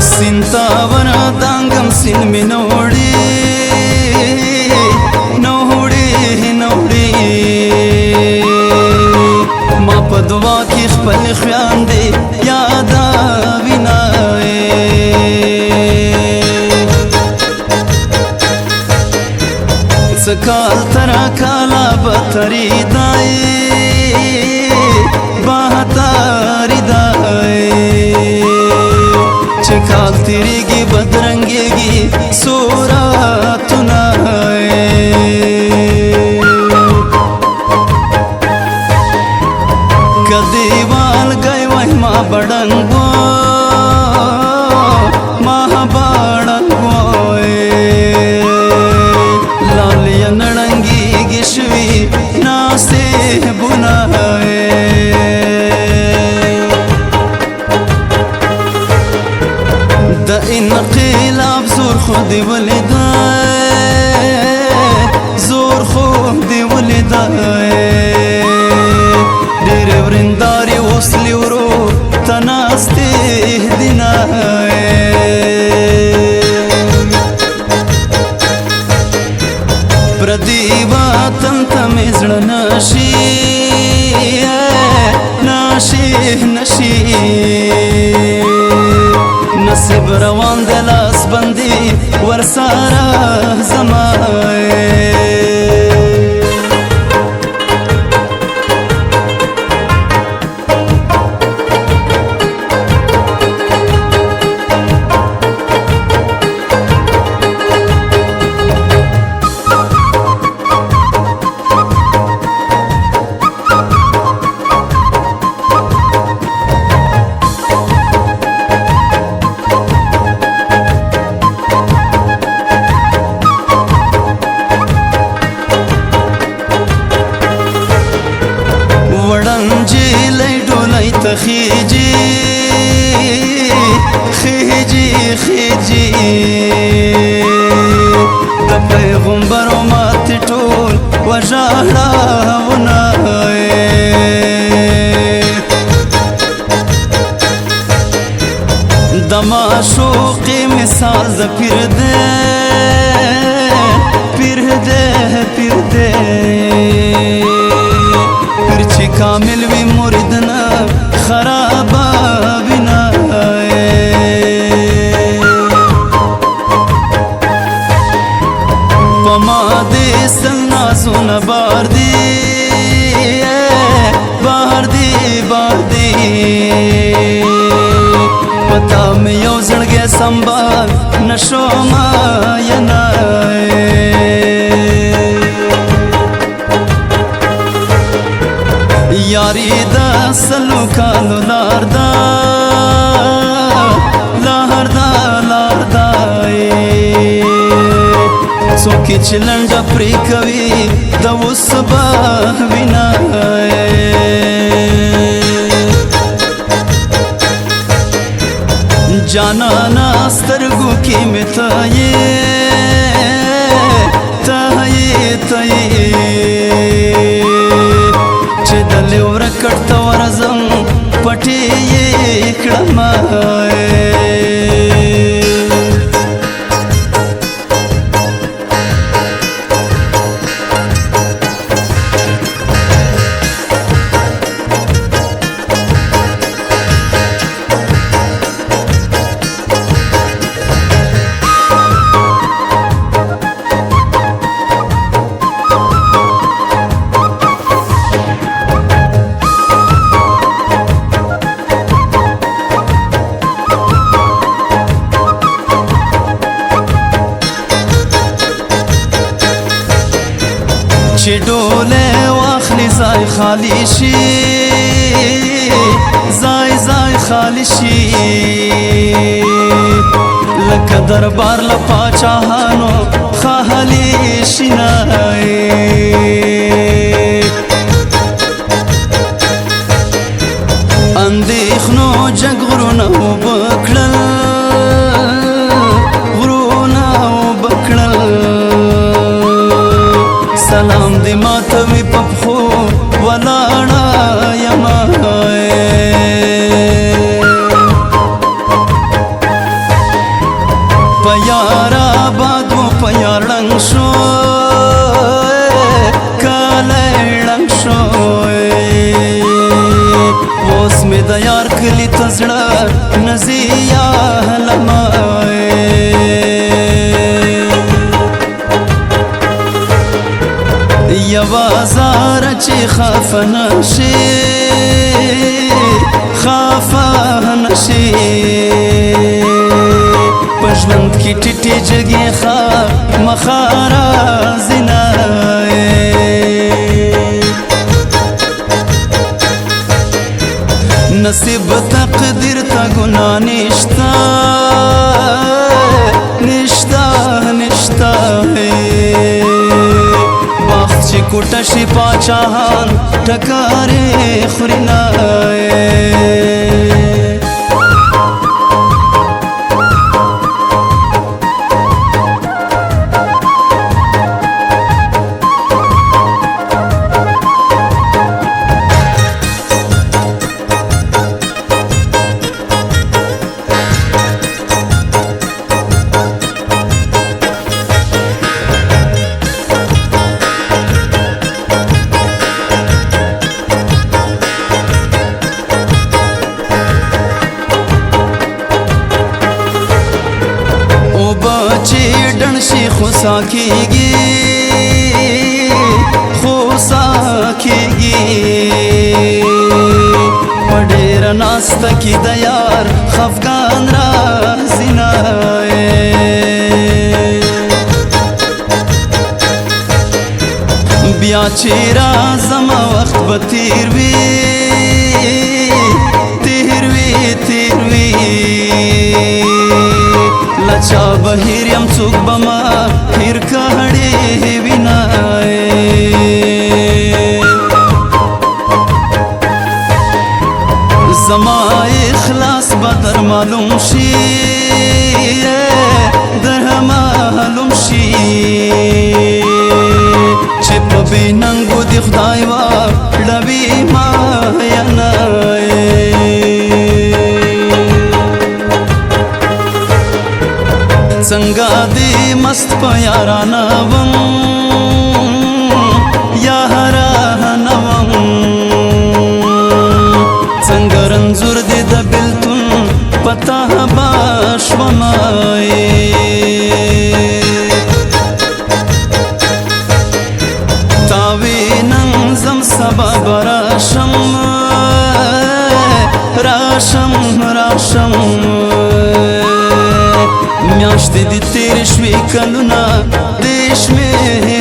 सिंतावन दांगम सिन में नोड़ी नोड़ी नोड़ी माँ पदवा की खपल ख्यान दे यादा विनाए सकाल तरा काला बतरी दाए बाहतारी दाए चिकाल तिरेगी बदरंगेगी सोरा तुनाए कदीवाल गए वही माँ बड़ंगो माँ बड़ंगो लालिया नड़ंगी गिशवी नासे बुनाए द इनقلاب زور خود ولدای زور خود ولدای دیر ورنداری وصلی ورو تناسته دینای پردیوا تم تم زړه نشي نشي نشي نصیب روان دلاس بندی ورسارا زمائے خيجي خيجي خيجي د پیغمبر مات ټول وژاړه ونای د معشوق مثال د پیر دې پیر دې پیر دې پیر چې کامل وي مریدنا خرابا بنائے پما دے سلنا سونا بار دی بار دی بار دی پتا میں یو زڑگے سنبال نشو ما ینائے یاری دا سلو کالو لاردا لاردا لاردا سوکی چلنڈا پری کوي دا وسبا وینائے جانا ناسترگو کی میں تایے تایے تایے دل ورکړ تو ورزم پټي کړم چې ډوله واخلي ځای خالی شي ځای ځای خالی شي لکه دربار له پاچاهانو خالی شي نه سلام دی ماتوی پپخو ولاړه یما پیار آباد و پیار ړنګ شو کاله ړنګ شو اوس مې د یار کلی ته زړه نځي یا هلمه یوه زاره چې خفه نشي خفه نشي په ژوند کې ټیټې جګې خامخا زنا نصیب تقدیر ته ګناه نشته نشته نشته وخت چې کوټه شي پاچاهان ټکارې خوري نه خوسا کیږي خوسا کیږي په ډېر ناسته کې د یار خفګان راځي نه بیا چې راځم وخت به تیر وي تیر وي تیر وي لچا بهیر یم څوک به ما هیر کړې وینا زما اخلاص به در معلوم شي در معلوم شي چې په بې ننګو د خدای واړوي ما ینه څنګه دې مست په یارانه وم یارانه وم څنګه رنځور دې د بېلتون پته به شومه تا وې نن ځم سبا به راشم راشم راشم میاشتې دې تېرې شوې کلونه دې شمېرې